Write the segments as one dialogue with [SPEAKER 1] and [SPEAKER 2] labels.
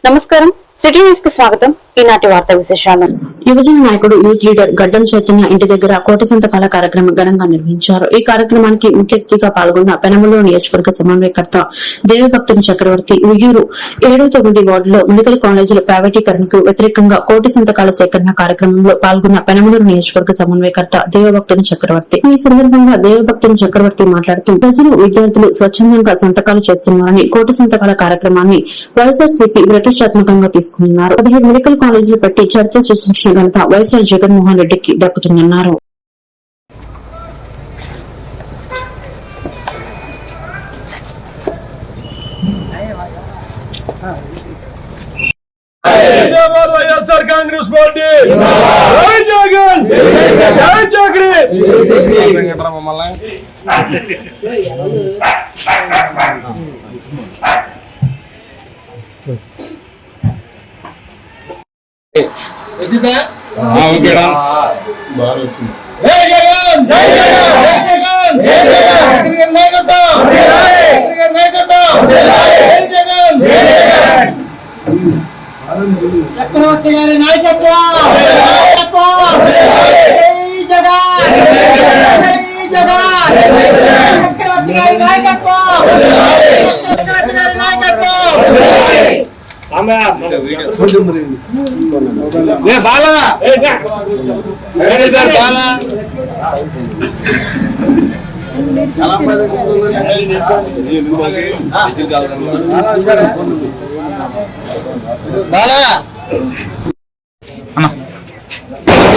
[SPEAKER 1] నమస్కారం, city news కి స్వాగతం. ఈనాటి వార్తా విశేషాలు.
[SPEAKER 2] యువజన నాయకుడు యూత్ లీడర్ గడ్డం చైతన్య ఇంటి దగ్గర కోటి సంతకాల కార్యక్రమం ఘనంగా నిర్వహించారు. ఈ కార్యక్రమానికి ముఖ్య అతిథిగా పాల్గొన్న పెనమలూరు నియోజకవర్గ సమన్వయకర్త దేవభక్తుని చక్రవర్తి, ఉయ్యూరు 7-9 వార్డులో మెడికల్ కాలేజీల ప్రైవేటీకరణకు వ్యతిరేకంగా కోటి సంతకాల సేకరణ కార్యక్రమంలో పాల్గొన్న పెనమలూరు నియోజకవర్గ సమన్వయకర్త దేవభక్తుని చక్రవర్తి. ఈ సందర్భంగా దేవభక్తుని చక్రవర్తి మాట్లాడుతూ ప్రజలు, విద్యార్థులు స్వచ్ఛందంగా సంతకాలు చేస్తున్నారని, కోటి సంతకాల కార్యక్రమాన్ని వైఎస్ఆర్సీపీ ప్రతిష్టాత్మకంగా తీసుకున్నారు. 17 మెడికల్ కాలేజీలు పెట్టి చరిత్ర సృష్టించిన ఘనత వైఎస్ఆర్ జగన్మోహన్ రెడ్డికి దక్కుతుందన్నారు.
[SPEAKER 3] వైఎస్ఆర్ కాంగ్రెస్ పార్టీ జై జగన్ జై జగన్. ఓకేడా జై జగన్ జై జగన్ జై జగన్ జై జగన్ నాయకత్వం నాయకత్వం జై జగన్ జై జగన్ చక్రవర్తి గారి నాయకత్వం జై జగన్ జై జగన్ చక్రవర్తి గారి నాయకత్వం చక్రవర్తి గారి నాయకత్వం.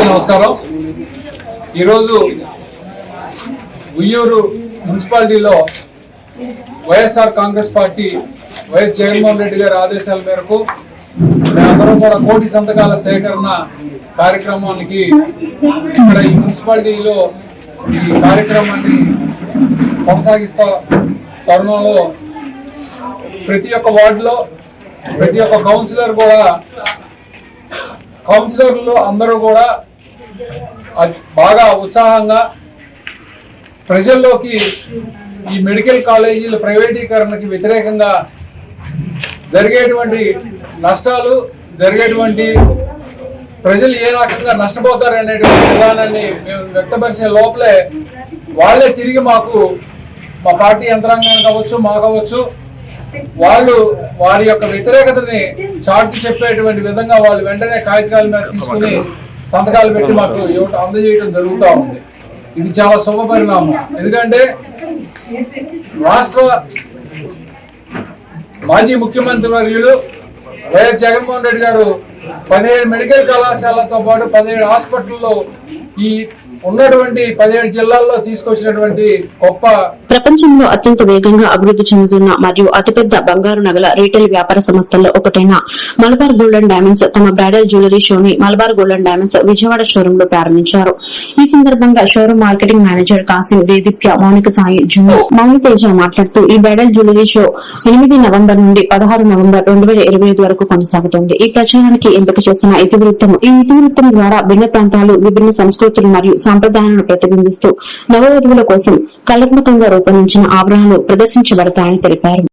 [SPEAKER 4] నమస్కారం. ఈరోజు ఉయ్యూరు మున్సిపాలిటీలో వైఎస్ఆర్ కాంగ్రెస్ పార్టీ వైఎస్ జగన్మోహన్ రెడ్డి గారి ఆదేశాల మేరకు మేమందరం కూడా కోటి సంతకాల సేకరణ కార్యక్రమానికి ఇక్కడ ఈ మున్సిపాలిటీలో ఈ కార్యక్రమాన్ని కొనసాగిస్తా తరుణంలో ప్రతి ఒక్క వార్డులో ప్రతి ఒక్క కౌన్సిలర్లు అందరూ కూడా బాగా ఉత్సాహంగా ప్రజల్లోకి ఈ మెడికల్ కాలేజీల ప్రైవేటీకరణకి వ్యతిరేకంగా జరిగేటువంటి నష్టాలు, జరిగేటువంటి ప్రజలు ఏ రకంగా నష్టపోతారు అనేటువంటి విధానాన్ని మేము వ్యక్తపరిచే లోపలే వాళ్ళే తిరిగి మాకు, మా పార్టీ యంత్రాంగానికి కావచ్చు, మా కావచ్చు, వాళ్ళు వారి యొక్క వ్యతిరేకతని చాటి చెప్పేటువంటి విధంగా వాళ్ళు వెంటనే కాగితాల మీద తీసుకుని సంతకాలు పెట్టి మాకు అందజేయడం జరుగుతూ ఉంది. ఇది చాలా శుభ పరిణామం. ఎందుకంటే రాష్ట్ర మాజీ ముఖ్యమంత్రి వర్యులు వైఎస్ జగన్మోహన్ రెడ్డి గారు 17 మెడికల్ కళాశాలతో పాటు 17 హాస్పిటల్లో ఈ ఉన్నటువంటి 17 జిల్లాల్లో తీసుకొచ్చినటువంటి గొప్ప
[SPEAKER 2] ప్రపంచంలో అత్యంత వేగంగా అభివృద్ది చెందుతున్న మరియు అతిపెద్ద బంగారు నగల రీటైల్ వ్యాపార సంస్థల్లో ఒకటైన మలబార్ గోల్డ్ అండ్ డైమండ్స్ తమ బ్రైడల్ జ్యువెలరీ షోని Malabar Gold and Diamonds Vijayawada showroom లో ప్రారంభించారు. ఈ సందర్భంగా showroom marketing manager Kasim, Deedeepya, Mounika Sai, Junnu, Mouni Teja మాట్లాడుతూ ఈ బ్రైడల్ జ్యువెలరీ షో 8 నవంబర్ నుండి 16 నవంబర్ 2025 వరకు కొనసాగుతోంది. ఈ ప్రచారానికి ఎంపిక చేసిన ఈ ఇతివృత్తం ద్వారా భిన్న ప్రాంతాలు, విభిన్న సంస్కృతులు మరియు సంప్రదాయాలను ప్రతిబింబిస్తూ నవవధువుల కోసం కళాత్మకంగా రూపొందించిన ఆభరణాలు ప్రదర్శించబడతాయని తెలిపారు.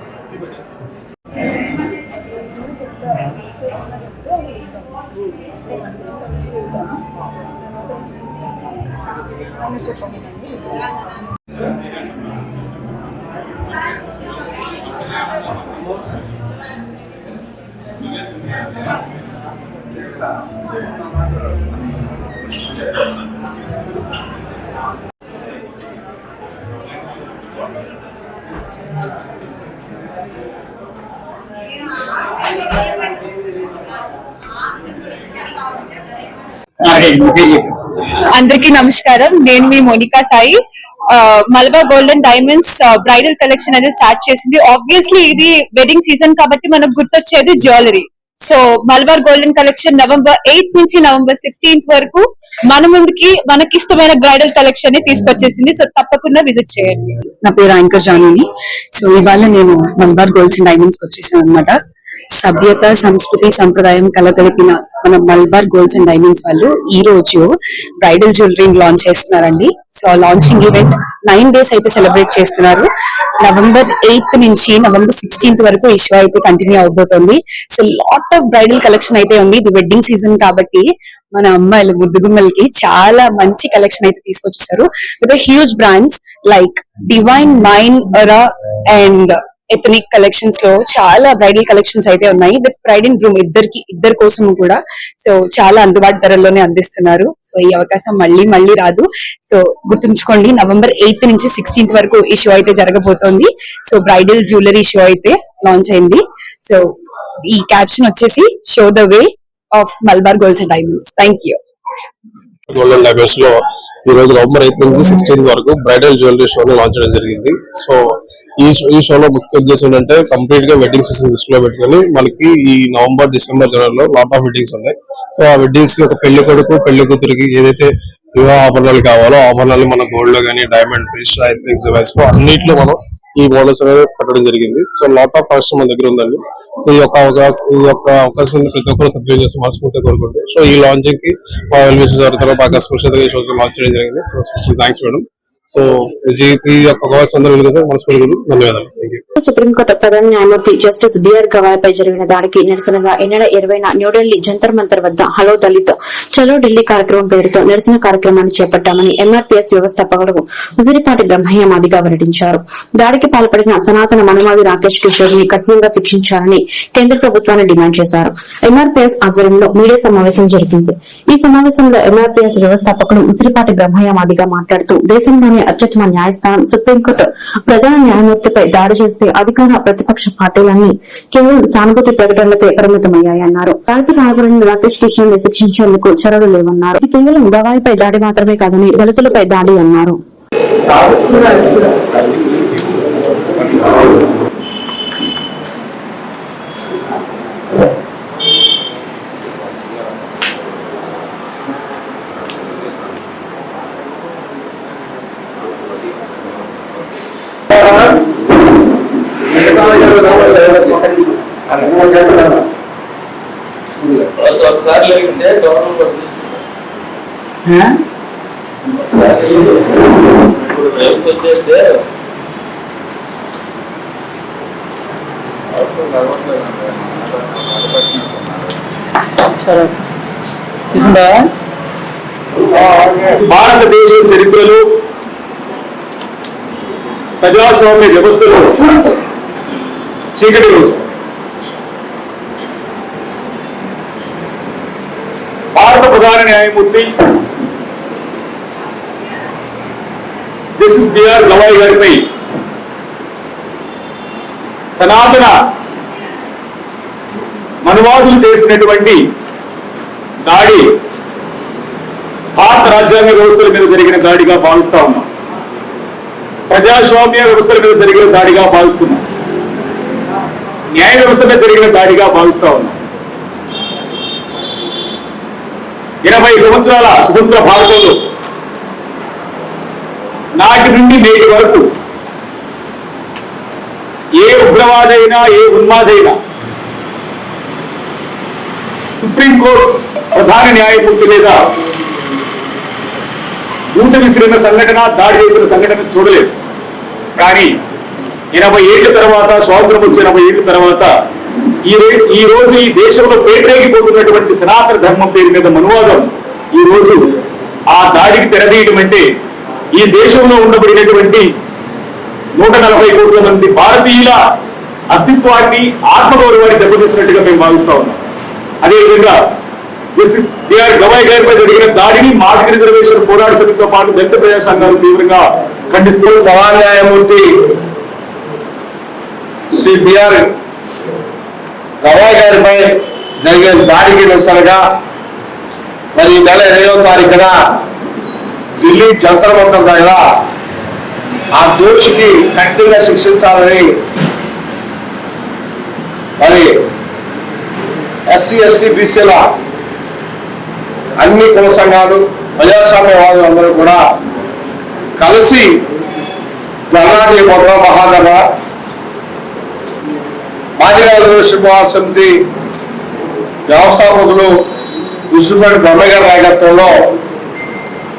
[SPEAKER 5] Sa అందరికీ నమస్కారం. నేను మీ Monika Sai. Malabar golden diamonds bridal collection అనేది స్టార్ట్ చేసింది. ఆబ్వియస్లీ ఇది వెడ్డింగ్ సీజన్ కాబట్టి మనకు గుర్తొచ్చేది jewellery. So Malabar golden collection November 8th నుంచి November 16th వరకు మన ముందుకి మనకి ఇష్టమైన బ్రైడల్ కలెక్షన్ ని తీసుకొచ్చేసింది. సో తప్పకుండా విజిట్ చేయండి.
[SPEAKER 6] నా పేరు యాంకర్ జానీని. సో ఇవాళ నేను మలబార్ గోల్డ్స్ అండ్ డైమండ్స్ వచ్చేసాను అనమాట. సభ్యత, సంస్కృతి, సంప్రదాయం కలగలిపిన మన మలబార్ గోల్డ్స్ అండ్ డైమండ్స్ వాళ్ళు ఈ రోజు బ్రైడల్ జ్యువెలరీని లాంచ్ చేస్తున్నారండి. సో లాంచింగ్ ఈవెంట్ 9 days అయితే సెలబ్రేట్ చేస్తున్నారు. November 8th నుంచి November 16th వరకు ఈ షో అయితే కంటిన్యూ అవబోతోంది. So lot of bridal collection అయితే ఉంది. ఇది వెడ్డింగ్ సీజన్ కాబట్టి మన అమ్మాయిలు ముద్దుగుమ్మలకి చాలా మంచి కలెక్షన్ అయితే తీసుకొచ్చేసారు. With huge brands like divine mine, era and ethnic collections లో చాలా బ్రైడల్ కలెక్షన్స్ అయితే ఉన్నాయి. విత్ బ్రైడ్ అండ్ గ్రూమ్ ఇద్దరి కోసం కూడా సో చాలా అందుబాటు ధరల్లోనే అందిస్తున్నారు. సో ఈ అవకాశం మళ్ళీ రాదు. సో గుర్తుంచుకోండి, November 8th నుంచి 16th వరకు ఈ షో అయితే జరగబోతోంది. సో బ్రైడల్ జ్యువెలరీ షో అయితే లాంచ్ అయింది. సో ఈ క్యాప్షన్ వచ్చేసి show the way of Malabar golds and diamonds. Thank you.
[SPEAKER 7] Golden diamonds లో ఈ రోజు November 8th నుంచి 16th వరకు బ్రైడల్ జ్యువెలరీ షోని లాంచ్ చేయడం జరిగింది. సో ఈ షోలో ముఖ్య ఉద్దేశం ఏంటంటే కంప్లీట్ గా వెడ్డింగ్ సీజన్ దృష్టిలో పెట్టుకుని మనకి ఈ November, December, January లో లాట్ ఆఫ్ వెడ్డింగ్స్ ఉన్నాయి. సో ఆ వెడ్డింగ్స్ కి ఒక పెళ్లి కొడుకు, పెళ్లి కూతురికి ఏదైతే వివాహ ఆభరణాలు కావాలో ఆభరణాలు మన గోల్డ్ లో కానీ, డైమండ్, ఫిష్, అన్నిట్లో మనం ఈ మోడల్స్ అనేది పెట్టడం జరిగింది. సో లాట్ ఆఫ్ కలెక్షన్ మన దగ్గర ఉందండి. సో ఈ యొక్క అవకాశాన్ని ప్రతి ఒక్కరు సద్వినియోగం చేసి మనస్ఫూర్తిగా కోరుకుంటే సో ఈ లాంచింగ్ కి మా వెల్విషర్స్ ఎవరితో బాగా స్పెషల్గా ఈ షోకి లాంచ్ చేయడం జరిగింది. So special thanks madam. So ఈ యొక్క అవకాశం అందరూ మనస్ఫూర్తిగా ధన్యవాదాలు. Thank you.
[SPEAKER 2] సుప్రీంకోర్టు ప్రధాన న్యాయమూర్తి జస్టిస్ బిఆర్ గవాయ్ పై జరిగిన దాడికి నిరసనగా ఈ నెల 20న న్యూఢిల్లీ జంతర్ మంతర్ వద్ద హలో దళిత్ చలో ఢిల్లీ కార్యక్రమం పేరుతో నిరసన కార్యక్రమాన్ని చేపట్టామని ఎంఆర్పీఎస్ వ్యవస్థాపకుడు ఉసిరిపాటి బ్రహ్మయ్య మాదిగ వెల్లడించారు. దాడికి పాల్పడిన సనాతన మనువాది రాకేష్ కిషోర్ ని కఠినంగా శిక్షించాలని కేంద్ర ప్రభుత్వాన్ని డిమాండ్ చేశారు. ఎంఆర్పీఎస్ ఆధ్వర్యంలో మీడియా సమావేశం జరిగింది. ఈ సమావేశంలో ఎంఆర్పీఎస్ వ్యవస్థాపకుడు ఉసిరిపాటి బ్రహ్మయ్య మాదిగ మాట్లాడుతూ దేశంలోని అత్యుత్తమ న్యాయస్థానం సుప్రీంకోర్టు ప్రధాన న్యాయమూర్తిపై దాడి చేస్తే అధికార ప్రతిపక్ష పార్టీలన్నీ కేవలం సానుభూతి ప్రకటనలకే పరిమితమయ్యాయన్నారు. దాడికి పాల్పడిన రాకేష్ కిషన్ ని శిక్షించేందుకు చర్యలు లేవన్నారు. ఇది కేవలం గవాయిపై దాడి మాత్రమే కాదని దళితులపై దాడి అన్నారు.
[SPEAKER 8] ఒకసారి లేకుంటే గవర్నమెంట్ వచ్చేస్తే
[SPEAKER 7] భారతదేశ చరిత్రలో ప్రజాస్వామ్య వ్యవస్థలో చీకటి రోజు. భారత ప్రధాన న్యాయమూర్తి జస్టిస్ బిఆర్ గవాయ్ గారిపై సనాతన మనువాదులు చేసినటువంటి దాడి భారత రాజ్యాంగ వ్యవస్థల మీద జరిగిన దాడిగా భావిస్తా ఉన్నాం. ప్రజాస్వామ్య వ్యవస్థల మీద జరిగిన దాడిగా భావిస్తున్నాం. న్యాయ వ్యవస్థ మీద జరిగిన దాడిగా భావిస్తా ఉన్నాం. 80 సంవత్సరాల స్వతంత్ర భారతంలో నాటి నుండి నేటి వరకు ఏ ఉగ్రవాదైనా, ఏ ఉన్మాదైనా సుప్రీంకోర్టు ప్రధాన న్యాయమూర్తి మీద ఊట విసిరిన సంఘటన, దాడి చేసిన సంఘటన చూడలేదు. కానీ 80 ఏళ్ల తర్వాత, స్వాతంత్రం వచ్చి 80 ఏళ్ల తర్వాత ఈ రోజు ఈ దేశంలో పేటరేగిపోతున్నటువంటి సనాతన ధర్మం పేరు మీద మనువాదం ఈ రోజు ఆ దాడికి తెరదీయటం అంటే ఈ దేశంలో ఉండబడినటువంటి 140 కోట్ల మంది భారతీయుల అస్తిత్వాన్ని, ఆత్మగౌరవాన్ని దెబ్బతీసినట్టుగా మేము భావిస్తా ఉన్నాం. అదేవిధంగా
[SPEAKER 9] జస్టిస్ బిఆర్ గవాయ్ గారిపై జరిగిన దాడిని మాదిగ రిజర్వేషన్ పోరాట సమితితో పాటు దళిత ప్రజా సంఘాలు తీవ్రంగా ఖండిస్తూ ప్రధాన న్యాయమూర్తి శ్రీ బిఆర్ గవాయ్ గారిపై జరిగిన దాడికి నిరసనగా మరి ఈ నెల 20వ తారీఖున ఢిల్లీ జంతర్ మంతర్ దగ్గర ఆ దోషికి కఠినంగా శిక్షించాలని మరి ఎస్సీ ఎస్టీ బీసీల అన్ని కుల సంఘాలు ప్రజాస్వామ్యవాదులు అందరూ కూడా కలిసి ధర్నా చేయబోతున్న మహాధర్నా మాదిగ రిజర్వేషన్ పోరాట సమితి వ్యవస్థాపకులు విష్ణుపేట బ్రహ్మయ్య గారి నాయకత్వంలో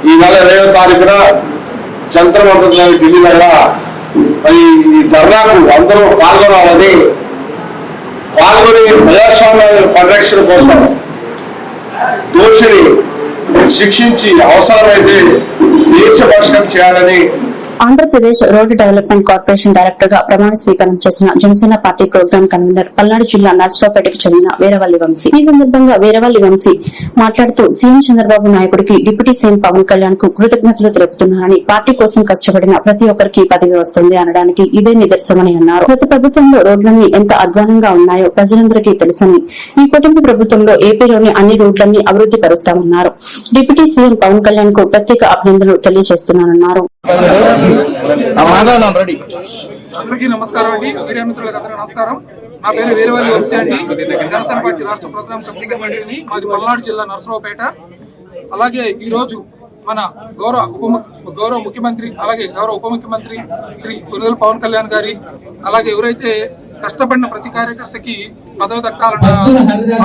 [SPEAKER 9] ఈ నెల 20వ తారీఖున జంతర్ మంతర్ ఢిల్లీ దగ్గర మరి ఈ ధర్నాకు అందరూ పాల్గొనాలని పాల్గొని ప్రజాస్వామ్య పరిరక్షణ కోసం దోషిని శిక్షించి అవసరమైతే దేశ పరిష్కారం చేయాలని
[SPEAKER 2] Andhra Pradesh road development corporation director గా ప్రమాణ స్వీకారం చేసిన Janasena party program convener Palnadu జిల్లా నర్సరావుపేటకు చెందిన వీరవల్లి వంశీ. ఈ సందర్భంగా వీరవల్లి వంశీ మాట్లాడుతూ సీఎం చంద్రబాబు నాయుడికి డిప్యూటీ సీఎం పవన్ కళ్యాణ్ కు కృతజ్ఞతలు తెలుపుతున్నారని, పార్టీ కోసం కష్టపడిన ప్రతి ఒక్కరికి పదవి వస్తుంది అనడానికి ఇదే నిదర్శనమని అన్నారు. గత ప్రభుత్వంలో రోడ్లన్నీ ఎంత అధ్వానంగా ఉన్నాయో ప్రజలందరికీ తెలుసని, ఈ కుటుంబ ప్రభుత్వంలో ఏపీలోని అన్ని రోడ్లన్నీ అభివృద్ది పరుస్తామన్నారు. డిప్యూటీ సీఎం పవన్ కళ్యాణ్ కు ప్రత్యేక అభినందనలు తెలియజేస్తున్నానన్నారు.
[SPEAKER 10] అందరికీ నమస్కారం అండి. మీడియా మిత్రులకు అందరికీ నమస్కారం. నా పేరు వీరవల్లి వంశీ అండి. జనసేన పార్టీ రాష్ట్ర ప్రోగ్రామ్ కమిటీ సెక్రటరీని. మాది పల్నాడు జిల్లా నర్సరావుపేట. అలాగే ఈ రోజు మన గౌరవ ముఖ్యమంత్రి అలాగే గౌరవ ఉప ముఖ్యమంత్రి శ్రీ కొనిదెల పవన్ కళ్యాణ్ గారి అలాగే ఎవరైతే కష్టపడిన ప్రతి కార్యకర్తకి పదవి దక్కాలన్న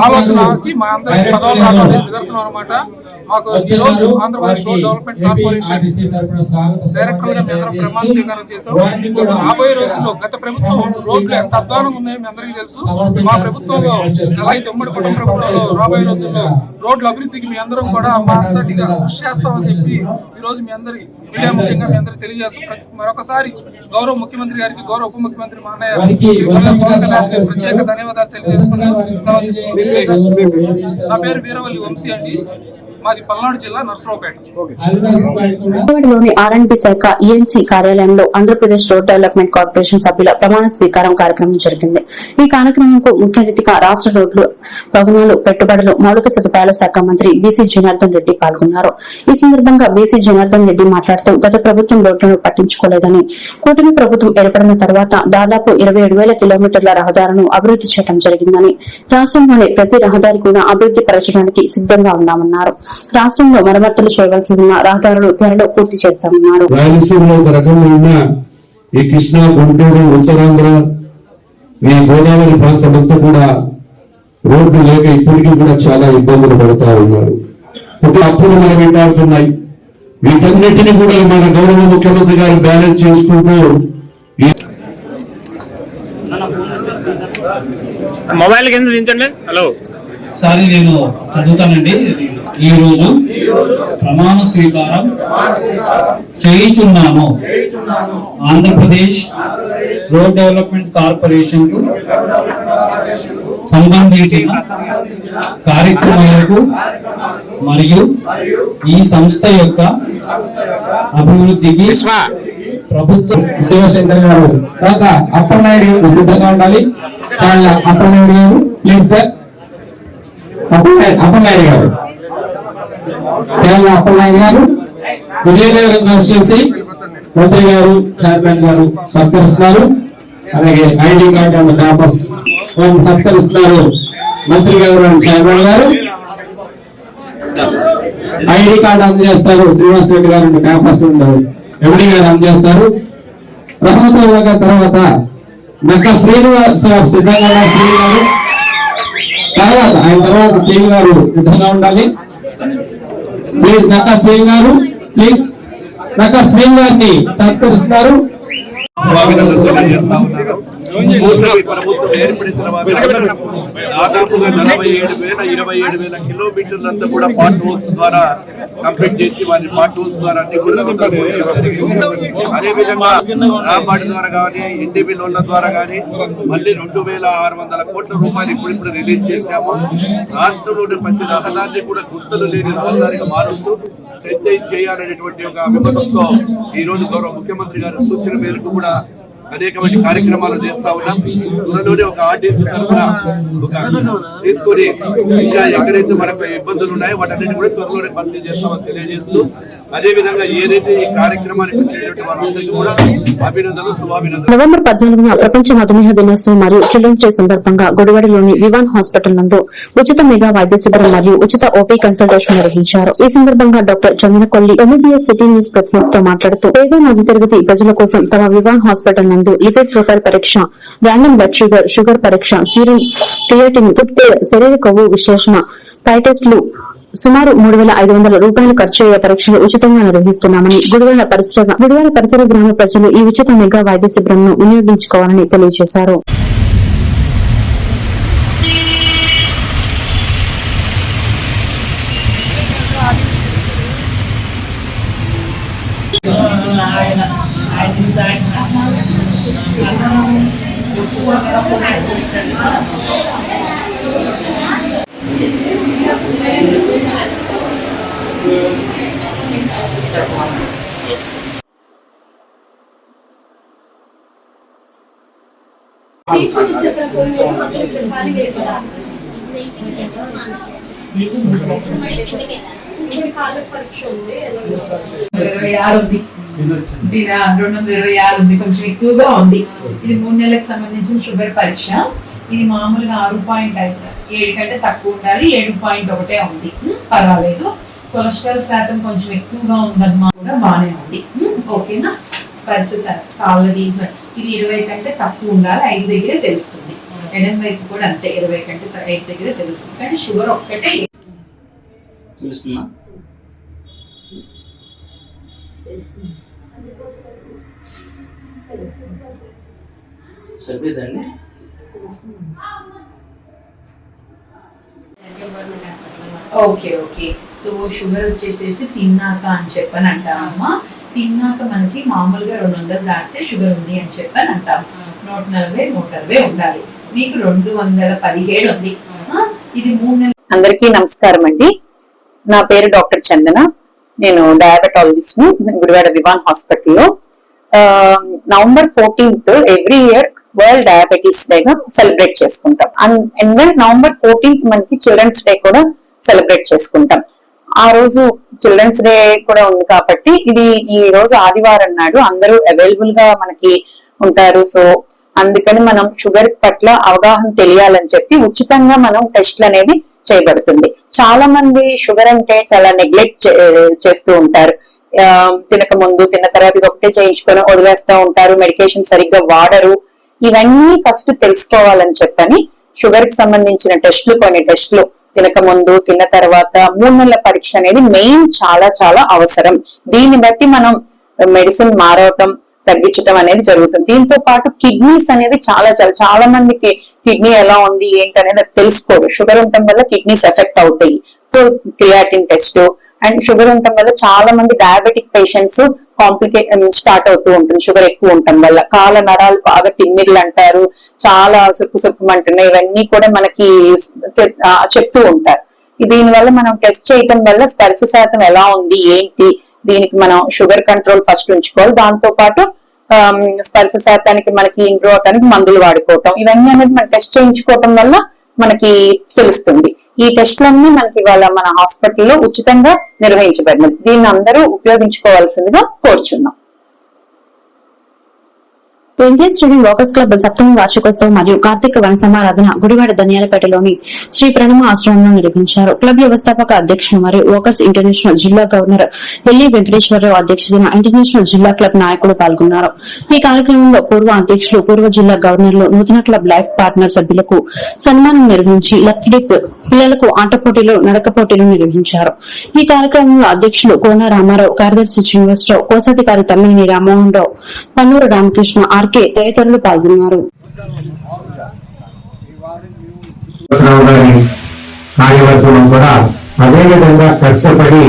[SPEAKER 10] ఆలోచనకి మా అందరికి పదవులు రావడం నిదర్శనం అనమాట. మాకు ఈ రోజు Andhra Pradesh road development corporation director గా మేము ప్రమాణ స్వీకారం చేశాం. రాబోయే రోజుల్లో గత ప్రభుత్వం రోడ్లు ఎంత అధ్వానంగా ఉన్నాయో మీ అందరికీ తెలుసు. మా ప్రభుత్వంలో అలాగే ఉమ్మడి కుటుంబ ప్రభుత్వంలో రాబోయే రోజుల్లో రోడ్ల అభివృద్ధికి మీ అందరం కూడా మా అందరిగా కృషి చేస్తామని చెప్పి ఈ రోజు మీ అందరి మీడియా ముఖ్యంగా మీ అందరికి తెలియజేస్తాం. మరొకసారి గౌరవ ముఖ్యమంత్రి గారికి గౌరవ ఉప ముఖ్యమంత్రి మా అన్నయ్య ప్రత్యేక ధన్యవాదాలు తెలియజేస్తున్నాను. నా పేరు వీరవల్లి వంశీ అండి. మాది పల్నాడు జిల్లా నర్సరావుపేట.
[SPEAKER 2] విజయవాడలోని ఆర్ఎండ్బి శాఖ ఈఎన్సీ కార్యాలయంలో ఆంధ్రప్రదేశ్ రోడ్ డెవలప్మెంట్ కార్పొరేషన్ సభ్యుల ప్రమాణ స్వీకారం కార్యక్రమం జరిగింది. ఈ కార్యక్రమంకు ముఖ్య అతిథిగా రాష్ట రోడ్లు, భవనాలు, పెట్టుబడులు, మౌలిక సదుపాయాల శాఖ మంత్రి బీసీ జనార్దన్ రెడ్డి పాల్గొన్నారు. ఈ సందర్భంగా బీసీ జనార్దన్ రెడ్డి మాట్లాడుతూ గత ప్రభుత్వం రోడ్లను పట్టించుకోలేదని, కూటమి ప్రభుత్వం ఏర్పడిన తర్వాత దాదాపు 27,000 కిలోమీటర్ల రహదారులను అభివృద్ది చేయడం జరిగిందని, రాష్టంలోని ప్రతి రహదారి కూడా అభివృద్ది పరచడానికి సిద్దంగా ఉన్నామన్నారు. రాష్ట్రంలో మరమ్మతులు చేయవలసి ఉన్న రహదారులు త్వరలో పూర్తి చేస్తామన్నారు.
[SPEAKER 11] రాయలసీమలో ఒక రకంగా ఉన్న ఈ కృష్ణా, గుంటూరు, ఉత్తరాంధ్ర, ఈ గోదావరి ప్రాంతం అంతా కూడా రోడ్లు లేక ఇప్పటికీ కూడా చాలా ఇబ్బందులు పడుతూ ఉన్నారు. ఒక అప్పులు మనం వెంటాడుతున్నాయి. వీటన్నిటిని కూడా మన గౌరవ ముఖ్యమంత్రి గారు బ్యాలెన్స్ చేసుకుంటూ
[SPEAKER 12] మొబైల్ కింద దించండి. హలో
[SPEAKER 13] సారీ నేను చదువుతానండి. ఈ రోజు ప్రమాణ స్వీకారం చేయుచున్నాను. ఆంధ్రప్రదేశ్ రోడ్ డెవలప్మెంట్ కార్పొరేషన్ కు సంబంధించిన కార్యక్రమాలకు మరియు ఈ సంస్థ యొక్క అభివృద్ధికి ప్రభుత్వం శివశంకర్ గారు తర్వాత అప్పలనాయుడు సిద్ధంగా ఉండాలి. అప్పలనాయుడు గారు ప్లీజ్ సార్. అప్పలనాయుడు గారు అప్పలనాయుడు గారు విజయనగరం కాన్స్టిట్యూన్సీ మంత్రి గారు, చైర్మన్ గారు సత్కరిస్తున్నారు. అలాగే ఐడి కార్డు అండ్ పేపర్స్ సత్కరిస్తున్నారు మంత్రి గారు అండ్ చైర్మన్ గారు. ఐడి కార్డు అందజేస్తారు శ్రీనివాస్ రెడ్డి గారు అండ్ పేపర్స్ ఎండి గారు అందజేస్తారు. రహమతుల్లా గారి తర్వాత నక్క శ్రీనివాస్ సిద్ధంగా శ్రీ గారు, తర్వాత ఆయన తర్వాత శ్రీని గారు సిద్ధంగా ఉండాలి. ప్లీజ్ నక్కా శ్రీని గారు, ప్లీజ్ నక్కా శ్రీని గారిని సత్కరిస్తున్నారు.
[SPEAKER 9] ప్రభుత్వం ఏర్పడిన తర్వాత దాదాపుగా 47,000 కిలోమీటర్లంతా కూడా పార్ట్ హోల్స్ ద్వారా కంప్లీట్ చేసి వారి పార్ట్ హోల్స్ ద్వారా అన్ని కూడా అదేవిధంగా రాబాటి ద్వారా కానీ ఎన్డీబీ లోన్ల ద్వారా కానీ మళ్ళీ 2,600 కోట్ల రూపాయలు ఇప్పుడు రిలీజ్ చేశాము. రాష్ట్రంలోని ప్రతి రహదారిని కూడా గుర్తులు లేని రహదారిగా మారుస్తూ స్ట్రెంథెన్ చేయాలనేటువంటి ఒక అభిమతంతో ఈ రోజు గౌరవ ముఖ్యమంత్రి గారి సూచన మేరకు కూడా అనేకమైన కార్యక్రమాలు చేస్తా ఉన్నాం. త్వరలోనే ఒక ఆర్టీసీ తరఫున ఒక తీసుకొని ఇంకా ఎక్కడైతే మనకు ఇబ్బందులు ఉన్నాయో వాటన్నిటి కూడా త్వరలోనే భర్తీ చేస్తామని తెలియజేస్తూ, అదేవిధంగా ఏదైతే ఈ కార్యక్రమానికి వచ్చినటువంటి వాళ్ళందరికీ కూడా అభినందనలు, శుభాభినందనలు.
[SPEAKER 2] నవంబర్ 14న ప్రపంచ మధుమేహ దినోత్సవం మరియు చిల్డ్రన్స్ డే సందర్భంగా గుడివాడలోని వివాన్ హాస్పిటల్ నందు ఉచిత మెగా వైద్య శిబిరం మరియు ఉచిత ఓపీ కన్సల్టేషన్ నిర్వహించారు. ఈ సందర్భంగా డాక్టర్ చందనకొల్లి ఎంబీబీఎస్ సిటీ న్యూస్ ప్రతినిధితో మాట్లాడుతూ పేద మధ్యతరగతి ప్రజల కోసం తమ వివాన్ హాస్పిటల్ నందు లిపిడ్ ప్రొఫైల్ పరీక్ష, ర్యాండమ్ బ్లడ్ షుగర్ పరీక్ష, సీరం క్రియాటిన్, ఫుడ్ శరీర కొవ్వు విశ్లేషణ, పై టెస్టులు సుమారు 3,500 రూపాయలు ఖర్చు అయ్యే పరీక్షలు ఉచితంగా నిర్వహిస్తున్నామని గుడివాడ పరిసర గ్రామ ప్రజలు ఈ ఉచిత మెగా వైద్య శిబిరంను వినియోగించుకోవాలని తెలియజేశారు.
[SPEAKER 14] దీని 226 ఉంది, కొంచెం ఎక్కువగా ఉంది. ఇది 3 నెలలకు సంబంధించిన షుగర్ పరీక్ష. ఇది మామూలుగా 6.7 కంటే తక్కువ ఉండాలి, 7.1 ఉంది, పర్వాలేదు. కొలెస్ట్రాల్ శాతం కొంచెం ఎక్కువగా ఉందన్నమా కూడా బాగానే ఉంది. ఓకేనా? స్పర్శ శాతం కాళ్ళది ఇది 20 కంటే తక్కువ ఉండాలి, 5 దగ్గరే తెలుస్తుంది. ఎడం వైపు కూడా అంతే, 20 కంటే 5 దగ్గరే తెలుస్తుంది. కానీ షుగర్ ఒక్కటే
[SPEAKER 8] తెలుస్తుందా? సరిపోయిందండి.
[SPEAKER 14] Okay okay. సో షుగర్ వచ్చేసేసి తిన్నాక అని చెప్పని అంటామమ్మా. తిన్నాక మనకి మామూలుగా 200 దాటితే షుగర్ ఉంది అని చెప్పని అంటాము. 140, 160 ఉండాలి. మీకు 217 ఉంది. ఇది 3 నెలలు.
[SPEAKER 1] అందరికీ నమస్కారం అండి. నా పేరు డాక్టర్ చందన. నేను డయాబెటాలజిస్ట్ ని గుడివాడ వివాన్ హాస్పిటల్లో. November 14th every year world diabetes డేగా సెలబ్రేట్ చేసుకుంటాం. అండ్ దెన్ నవంబర్ 14th మనకి చిల్డ్రన్స్ డే కూడా సెలబ్రేట్ చేసుకుంటాం. ఆ రోజు చిల్డ్రన్స్ డే కూడా ఉంది కాబట్టి ఇది ఈ రోజు ఆదివారం నాడు అందరూ అవైలబుల్ గా మనకి ఉంటారు. సో అందుకని మనం షుగర్ పట్ల అవగాహన తెలియాలని చెప్పి ఉచితంగా మనం టెస్ట్లు అనేది చేయబడుతుంది. చాలా మంది షుగర్ అంటే చాలా నెగ్లెక్ట్ చేస్తూ ఉంటారు. తినక ముందు తిన్న తర్వాత ఇది ఒకటే చేయించుకొని వదిలేస్తూ ఉంటారు, మెడికేషన్ సరిగ్గా వాడరు. ఇవన్నీ ఫస్ట్ తెలుసుకోవాలని చెప్పని షుగర్ కి సంబంధించిన కొన్ని టెస్టులు తినక ముందు తిన్న తర్వాత 3 నెలల పరీక్ష అనేది మెయిన్ చాలా చాలా అవసరం. దీన్ని బట్టి మనం మెడిసిన్ మారవటం తగ్గించడం అనేది జరుగుతుంది. దీంతో పాటు కిడ్నీస్ అనేది చాలా మందికి కిడ్నీ ఎలా ఉంది ఏంటి అనేది తెలుసుకోరు. షుగర్ ఉండటం వల్ల కిడ్నీస్ ఎఫెక్ట్ అవుతాయి. So creatine test and sugar ఉండటం వల్ల చాలా మంది డయాబెటిక్ పేషెంట్స్ కాంప్లికేషన్ స్టార్ట్ అవుతూ ఉంటుంది. షుగర్ ఎక్కువ ఉండటం వల్ల కాళ్ళ నరాలు బాగా తిమ్మిర్లు అంటారు, చాలా సుక్కుమంటున్నాయి, ఇవన్నీ కూడా మనకి చెప్తూ ఉంటారు. దీనివల్ల మనం టెస్ట్ చేయటం వల్ల స్పర్శ శాతం ఎలా ఉంది ఏంటి, దీనికి మనం షుగర్ కంట్రోల్ ఫస్ట్ ఉంచుకోవాలి. దాంతో పాటు స్పర్శ శాతానికి మనకి ఇంప్రూవ్ అవడానికి మందులు వాడుకోవటం, ఇవన్నీ అనేది మనం టెస్ట్ చేయించుకోవటం వల్ల మనకి తెలుస్తుంది. ఈ టెస్ట్లన్నీ మనకి ఇవాళ మన హాస్పిటల్లో ఉచితంగా నిర్వహించబడినది. దీన్ని అందరూ ఉపయోగించుకోవాల్సిందిగా కోరుచున్నాం.
[SPEAKER 2] ఎన్టీఆర్ స్టేడియం వాకర్స్ క్లబ్ 7వ వార్షికోత్సవం మరియు కార్తీక వన సమారాధన గుడివాడ ధనియాలపేటలోని శ్రీ ప్రణమ ఆశ్రమంలో నిర్వహించారు. క్లబ్ వ్యవస్థాపక అధ్యక్షులు మరియు వాకర్స్ ఇంటర్నేషనల్ జిల్లా గవర్నర్ ఎల్లి వెంకటేశ్వరరావు అధ్యక్షతన ఇంటర్నేషనల్ జిల్లా క్లబ్ నాయకులు పాల్గొన్నారు. ఈ కార్యక్రమంలో పూర్వ అధ్యక్షులు, పూర్వ జిల్లా గవర్నర్లు, నూతన క్లబ్ లైఫ్ పార్ట్నర్ సభ్యులకు సన్మానం నిర్వహించి లక్కిడిప్ పిల్లలకు ఆట పోటీలు, నడక పోటీలు నిర్వహించారు. ఈ కార్యక్రమంలో అధ్యక్షులు కోన రామారావు, కార్యదర్శి శ్రీనివాసరావు, కోశాధికారి తమ్మినేని రామ్మోహన్ రావు, పన్నూరు రామకృష్ణ, ఆర్కే తదితరులు పాల్గొన్నారు.
[SPEAKER 13] గారి కార్యవర్గం కూడా అదే విధంగా కష్టపడి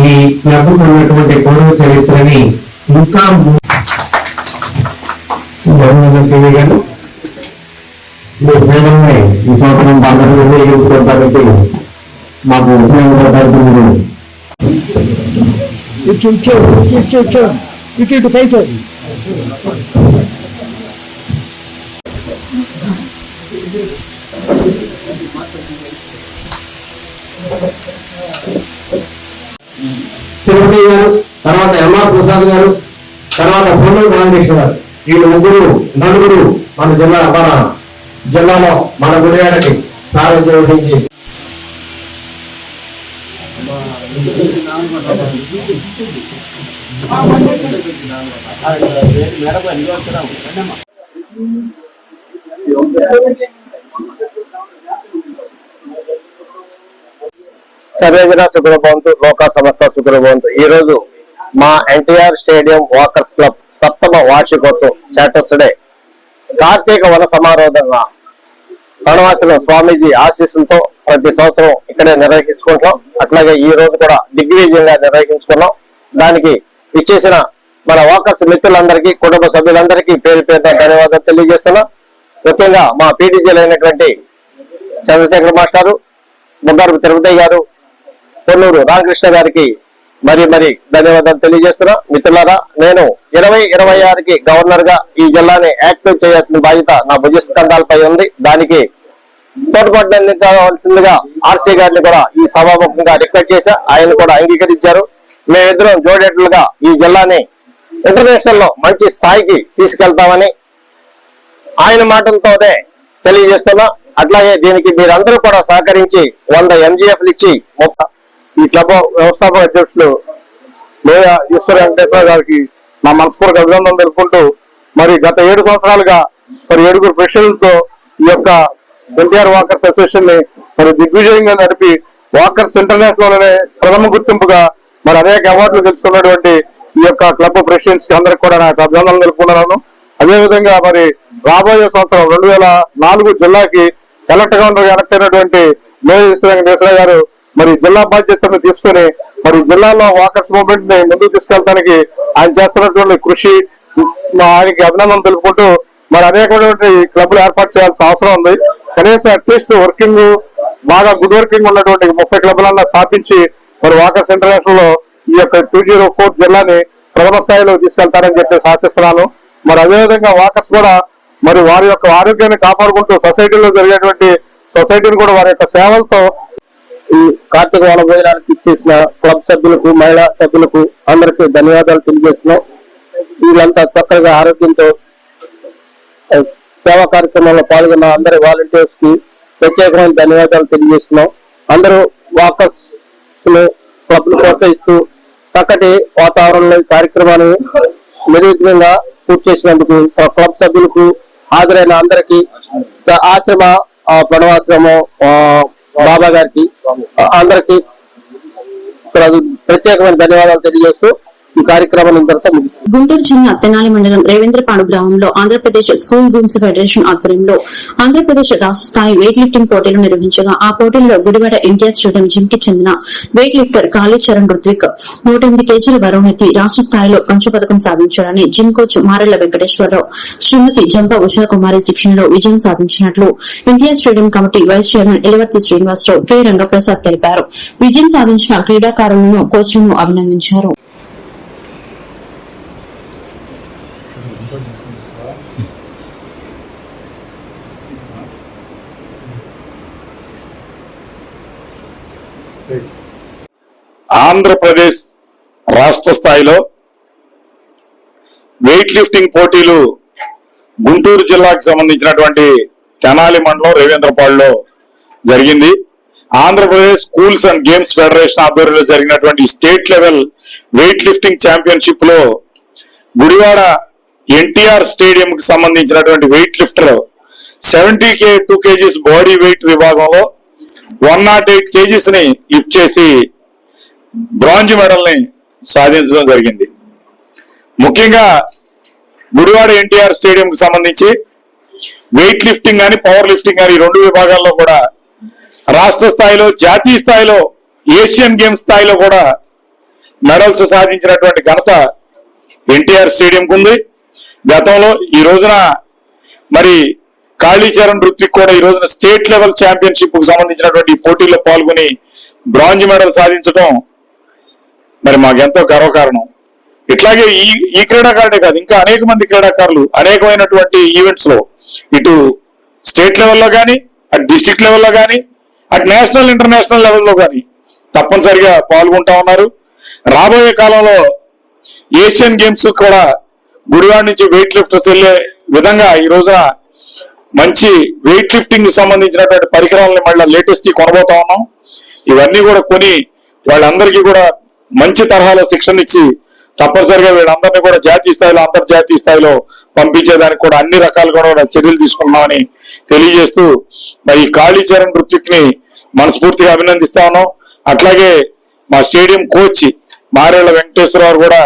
[SPEAKER 13] ఈ క్లబ్ ఉన్నటువంటి పూర్వ చరిత్రని ఇంకా గారు మీ సేవల్ని ఈ సంవత్సరం బాగా నిర్వహించుకోవడానికి మాకు ఉపయోగపడుతుంది.
[SPEAKER 3] ఇటు పైకి
[SPEAKER 13] తిరుపతి గారు, తర్వాత ఎంఆర్ ప్రసాద్ గారు, తర్వాత పొన్నూరు రామకృష్ణ గారు, వీళ్ళు నలుగురు మన జిల్లాలో మన గుడివాడకి సారథ్యం వహించి
[SPEAKER 15] సర్వేజన సుఖభవంతు, లోకా సమస్త సుఖభవంతు. ఈ రోజు మా ఎన్టీఆర్ స్టేడియం వాకర్స్ క్లబ్ 7వ వార్షికోత్సవం చార్టర్స్ డే కార్తీక వన సమారోధంగా వనవాసుల స్వామీజీ ఆశీస్సులతో ప్రతి సంవత్సరం ఇక్కడే నిర్వహించుకుంటాం. అట్లాగే ఈ రోజు కూడా దిగ్విజయంగా నిర్వహించుకున్నాం. దానికి ఇచ్చేసిన మన వాకర్స్ మిత్రులందరికీ, కుటుంబ సభ్యులందరికీ పేరు పేరున ధన్యవాదాలు తెలియజేస్తున్నాం. ముఖ్యంగా మా పీటీజీలు అయినటువంటి చంద్రశేఖర్ మాస్టారు, ముగ్గారు తిరుపతి గారు, పొన్నూరు రామకృష్ణ గారికి మరి ధన్యవాదాలు తెలియజేస్తున్నా. మిత్రులారా, నేను 2026కి గవర్నర్ గా ఈ జిల్లాని యాక్టివ్ చేయాల్సిన బాధ్యత నా భుజస్కంధాలపై ఉంది. దానికి తోడ్పాటు అందించవలసిందిగా ఆర్సీ గారిని కూడా ఈ సభాముఖంగా రిక్వెస్ట్ చేశా. ఆయన కూడా అంగీకరించారు. మేమిద్దరం జోడేట్లుగా ఈ జిల్లాని ఇంటర్నేషనల్ లో మంచి స్థాయికి తీసుకెళ్తామని ఆయన మాటలతోనే తెలియజేస్తున్నా. అట్లాగే దీనికి మీరందరూ కూడా సహకరించి 100 MGFలు ఇచ్చి ఈ క్లబ్ వ్యవస్థాపక అధ్యక్షులు లోయ ఈశ్వర వెంకటేశ్వర గారికి నా మనస్ఫూర్తిగా అభినందనలు తెలుపుకుంటూ, మరి గత 7 సంవత్సరాలుగా 7 ప్రెసిడెంట్లతో ఈ యొక్క ఎన్టీఆర్ వాకర్స్ అసోసియేషన్ ని దిగ్విజయంగా నడిపి వాకర్స్ ఇంటర్నేషనల్ అనే ప్రథమ గుర్తింపుగా అనేక అవార్డులు గెలుచుకున్నటువంటి ఈ యొక్క క్లబ్ ప్రెసిడెంట్స్ కి అందరికి కూడా నాకు అభినందనలు తెలుపుకున్నాను. అదేవిధంగా రాబోయే సంవత్సరం 2004 జిల్లాకి కలెక్టర్ గా ఎలక్ట్ అయినటువంటి లోయ ఈశ్వర వెంకటేశ్వర గారు జిల్లా బాధ్యతను తీసుకుని జిల్లాలో వాకర్స్ మూవ్మెంట్ ని ముందుకు తీసుకెళ్ళడానికి ఆయన చేస్తున్నటువంటి కృషి ఆయనకి అభినందన తెలుపుకుంటూ అనేకమైనటువంటి క్లబ్లు ఏర్పాటు చేయాల్సిన అవసరం ఉంది. కనీసం అట్లీస్ట్ వర్కింగ్ బాగా గుడ్ వర్కింగ్ ఉన్నటువంటి 30 క్లబ్లన్నా స్థాపించి వాకర్స్ ఇంటర్నేషనల్ లో ఈ యొక్క 204 జిల్లాని ప్రథమ స్థాయిలో తీసుకెళ్తారని చెప్పి ఆశిస్తున్నాను. అదేవిధంగా వాకర్స్ కూడా వారి యొక్క ఆరోగ్యాన్ని కాపాడుకుంటూ సొసైటీలో జరిగేటువంటి సొసైటీని కూడా వారి యొక్క సేవలతో ఈ కార్తీక వన భోజనానికి ఇచ్చేసిన క్లబ్ సభ్యులకు, మహిళా సభ్యులకు అందరికీ ధన్యవాదాలు తెలియజేస్తున్నాం. వీళ్ళంతా చక్కగా ఆరోగ్యంతో సేవా కార్యక్రమంలో పాల్గొన్న అందరి వాలంటీర్స్ కి ప్రత్యేకమైన ధన్యవాదాలు తెలియజేస్తున్నాం. అందరూ వాకర్స్ క్లబ్ ను ప్రోత్సహిస్తూ చక్కటి వాతావరణంలో ఈ కార్యక్రమాన్ని నిర్విఘ్నంగా పూర్తి చేసినందుకు క్లబ్ సభ్యులకు, హాజరైన అందరికీ, ఆశ్రమ ప్రణవాశ్రమం బాబా గారికి అందరికీ ప్రత్యేకమైన ధన్యవాదాలు తెలియజేస్తూ ఈ కార్యక్రమాన్ని ఇంతటితో ముగిస్తుంది.
[SPEAKER 2] గుంటూరు జిల్లా తెనాలి మండలం రేవేంద్రపాడు గ్రామంలో ఆంధ్రప్రదేశ్ స్కూల్ గేమ్స్ ఫెడరేషన్ ఆధ్వర్యంలో ఆంధ్రప్రదేశ్ రాష్ట్ర స్థాయి వెయిట్ లిఫ్టింగ్ పోటీలు నిర్వహించగా ఆ పోటీల్లో గుడివాడ ఎన్టీఆర్ స్టేడియం జిమ్ కి చెందిన వెయిట్ లిఫ్టర్ కాళీచరణ్ రుత్విక్ 108 కేజీల బరువునెత్తి రాష్ట్ర స్థాయిలో కంచు పథకం సాధించాడని జిమ్ కోచ్ మారెళ్ల వెంకటేశ్వరరావు, శ్రీమతి జంప ఉషాకుమారి శిక్షణలో విజయం సాధించినట్లు NTR stadium committee vice chairman Elivarthi Srinivasarao, K Rangaprasad తెలిపారు. విజయం సాధించిన క్రీడాకారులను, కోచ్లను అభినందించారు.
[SPEAKER 16] ఆంధ్రప్రదేశ్ రాష్ట్ర స్థాయిలో వెయిట్ లిఫ్టింగ్ పోటీలు గుంటూరు జిల్లాకు సంబంధించినటువంటి తెనాలి మండలం రేవేంద్రపాడులో జరిగింది. Andhra Pradesh schools and games federation ఆధ్వర్యంలో జరిగినటువంటి state level weight lifting championship లో గుడివాడ ఎన్టీఆర్ స్టేడియం కి సంబంధించినటువంటి weight lifter 72 kgs body weight విభాగంలో 108 kgs ని లిఫ్ట్ చేసి బ్రాంజ్ మెడల్ ని సాధించడం జరిగింది. ముఖ్యంగా గుడివాడ ఎన్టీఆర్ స్టేడియం కి సంబంధించి వెయిట్ లిఫ్టింగ్ కానీ పవర్ లిఫ్టింగ్ కానీ 2 విభాగాల్లో కూడా రాష్ట్ర స్థాయిలో, జాతీయ స్థాయిలో, ఏషియన్ గేమ్స్ స్థాయిలో కూడా మెడల్స్ సాధించినటువంటి ఘనత ఎన్టీఆర్ స్టేడియం ఉంది. గతంలో ఈ రోజున మరి కాళీచరణ్ రుత్విక్ కూడా ఈ రోజున స్టేట్ లెవెల్ ఛాంపియన్షిప్ కు సంబంధించినటువంటి పోటీల్లో పాల్గొని బ్రాంజ్ మెడల్ సాధించడం మరి మాకెంతో గర్వకారణం. ఇట్లాగే ఈ క్రీడాకారుడే కాదు, ఇంకా అనేక మంది క్రీడాకారులు అనేకమైనటువంటి ఈవెంట్స్ లో ఇటు స్టేట్ లెవెల్లో కానీ, అటు డిస్ట్రిక్ట్ లెవెల్లో కానీ, అటు నేషనల్ ఇంటర్నేషనల్ లెవెల్లో కానీ తప్పనిసరిగా పాల్గొంటా ఉన్నారు. రాబోయే కాలంలో ఏషియన్ గేమ్స్ కూడా గుడివాడ నుంచి వెయిట్ లిఫ్టర్స్ వెళ్లే విధంగా ఈ రోజున మంచి వెయిట్ లిఫ్టింగ్ సంబంధించినటువంటి పరికరాలని మళ్ళీ లేటెస్ట్ కొనబోతా ఉన్నాం. ఇవన్నీ కూడా కొని వాళ్ళందరికీ కూడా మంచి తరహాలో శిక్షణ ఇచ్చి తప్పనిసరిగా వీళ్ళందరినీ కూడా జాతీయ స్థాయిలో, అంతర్జాతీయ స్థాయిలో పంపించేదానికి కూడా అన్ని రకాలుగా కూడా చర్యలు తీసుకున్నామని తెలియజేస్తూ మరి కాళీచరణ్ రుత్విక్ ని మనస్ఫూర్తిగా అభినందిస్తా ఉన్నాం. అట్లాగే మా స్టేడియం కోచ్ మారేళ్ల వెంకటేశ్వరరావు కూడా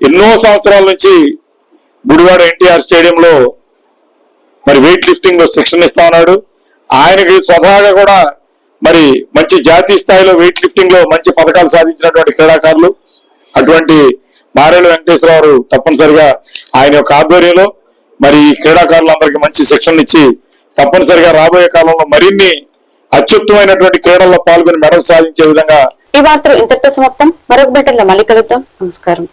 [SPEAKER 16] ఎన్నో సంవత్సరాల నుంచి గుడివాడ ఎన్టీఆర్ స్టేడియంలో మరి వెయిట్ లిఫ్టింగ్ లో శిక్షణ ఇస్తా ఉన్నాడు. ఆయనకి స్వతహాగా కూడా మరి మంచి జాతీయ స్థాయిలో వెయిట్ లిఫ్టింగ్ లో మంచి పథకాలు సాధించినటువంటి క్రీడాకారులు. అటువంటి మారేళ్ల వెంకటేశ్వరరావు తప్పనిసరిగా ఆయన యొక్క ఆధ్వర్యంలో మరి ఈ క్రీడాకారులందరికీ మంచి శిక్షణ ఇచ్చి తప్పనిసరిగా రాబోయే కాలంలో మరిన్ని అత్యుత్తమైనటువంటి క్రీడల్లో పాల్గొని మెడల్ సాధించే విధంగా.
[SPEAKER 2] ఈ వార్తలు ఇంతటితో సమాప్తం. మరొక బెటర్లో మళ్ళీ కలుద్దాం. నమస్కారం.